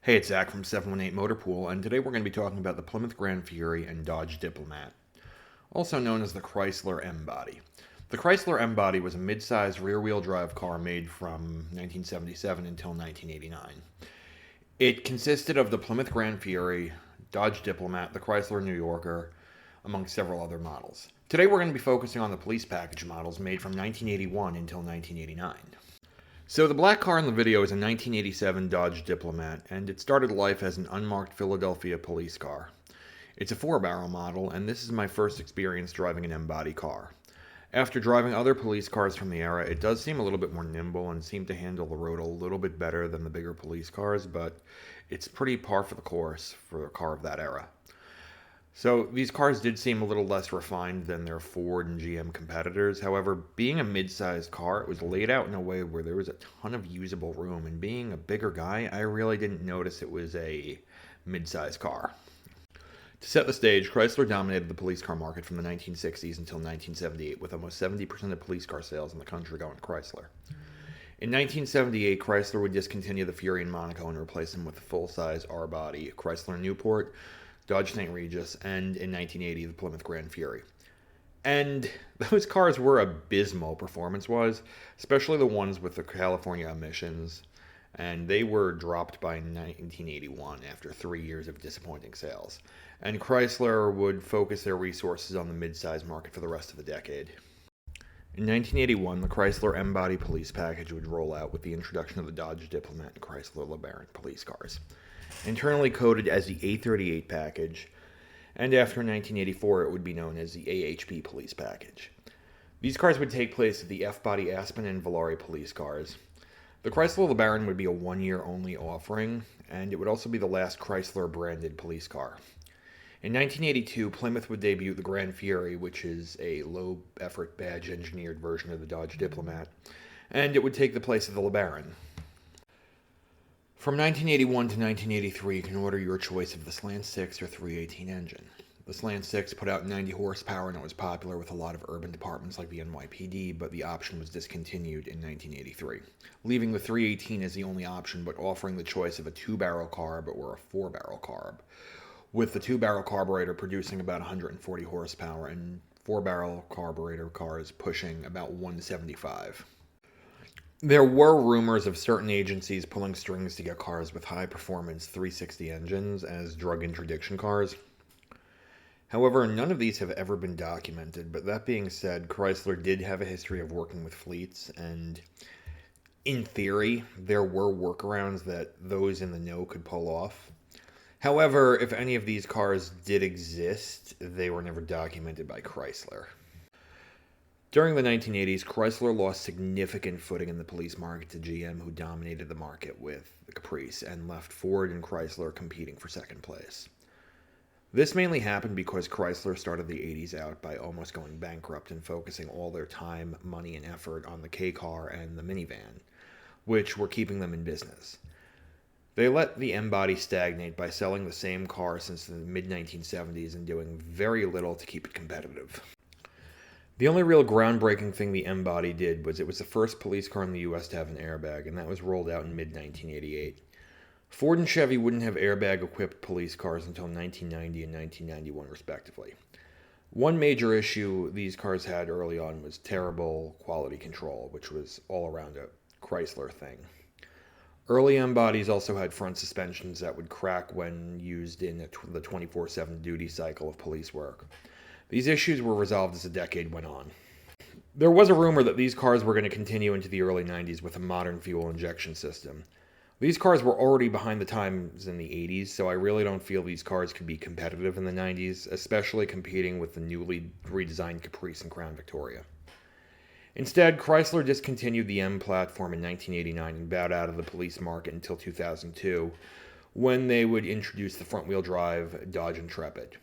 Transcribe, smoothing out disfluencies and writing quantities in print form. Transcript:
Hey, it's Zach from 718 Motor Pool, and today we're going to be talking about the Plymouth Gran Fury and Dodge Diplomat, also known as the Chrysler M body. The Chrysler M body was a mid-sized rear-wheel drive car made from 1977 until 1989. It consisted of the Plymouth Gran Fury, Dodge Diplomat, the Chrysler New Yorker, among several other models. Today we're going to be focusing on the police package models made from 1981 until 1989. So the black car in the video is a 1987 Dodge Diplomat, and it started life as an unmarked Philadelphia police car. It's a 4-barrel model, and this is my first experience driving an M-body car. After driving other police cars from the era, it does seem a little bit more nimble and seem to handle the road a little bit better than the bigger police cars, but it's pretty par for the course for a car of that era. So these cars did seem a little less refined than their Ford and GM competitors. However, being a mid-sized car, it was laid out in a way where there was a ton of usable room. And being a bigger guy, I really didn't notice it was a mid-sized car. To set the stage, Chrysler dominated the police car market from the 1960s until 1978, with almost 70% of police car sales in the country going to Chrysler. In 1978, Chrysler would discontinue the Fury in Monaco and replace them with the full-size R-body Chrysler Newport, Dodge St. Regis, and in 1980, the Plymouth Gran Fury. And those cars were abysmal performance-wise, especially the ones with the California emissions, and they were dropped by 1981 after 3 years of disappointing sales. And Chrysler would focus their resources on the mid-size market for the rest of the decade. In 1981, the Chrysler M-body police package would roll out with the introduction of the Dodge Diplomat and Chrysler LeBaron police cars. Internally coded as the A38 package, and after 1984 it would be known as the AHP police package. These cars would take place at the F-body Aspen and Volare police cars. The Chrysler LeBaron would be a one-year only offering, and it would also be the last Chrysler-branded police car. In 1982, Plymouth would debut the Gran Fury, which is a low-effort badge-engineered version of the Dodge Diplomat, and it would take the place of the LeBaron. From 1981 to 1983, you can order your choice of the Slant 6 or 318 engine. The Slant 6 put out 90 horsepower and it was popular with a lot of urban departments like the NYPD, but the option was discontinued in 1983, leaving the 318 as the only option, but offering the choice of a 2-barrel carb or a 4-barrel carb, with the 2-barrel carburetor producing about 140 horsepower and 4-barrel carburetor cars pushing about 175. There were rumors of certain agencies pulling strings to get cars with high-performance 360 engines as drug interdiction cars. However, none of these have ever been documented, but that being said, Chrysler did have a history of working with fleets, and in theory, there were workarounds that those in the know could pull off. However, if any of these cars did exist, they were never documented by Chrysler. During the 1980s, Chrysler lost significant footing in the police market to GM, who dominated the market with the Caprice and left Ford and Chrysler competing for second place. This mainly happened because Chrysler started the 80s out by almost going bankrupt and focusing all their time, money, and effort on the K-car and the minivan, which were keeping them in business. They let the M-body stagnate by selling the same car since the mid-1970s and doing very little to keep it competitive. The only real groundbreaking thing the M-body did was it was the first police car in the US to have an airbag, and that was rolled out in mid-1988. Ford and Chevy wouldn't have airbag-equipped police cars until 1990 and 1991, respectively. One major issue these cars had early on was terrible quality control, which was all around a Chrysler thing. Early M-bodies also had front suspensions that would crack when used in the 24/7 duty cycle of police work. These issues were resolved as the decade went on. There was a rumor that these cars were going to continue into the early 90s with a modern fuel injection system. These cars were already behind the times in the 80s, so I really don't feel these cars could be competitive in the 90s, especially competing with the newly redesigned Caprice and Crown Victoria. Instead, Chrysler discontinued the M platform in 1989 and bowed out of the police market until 2002, when they would introduce the front-wheel drive Dodge Intrepid.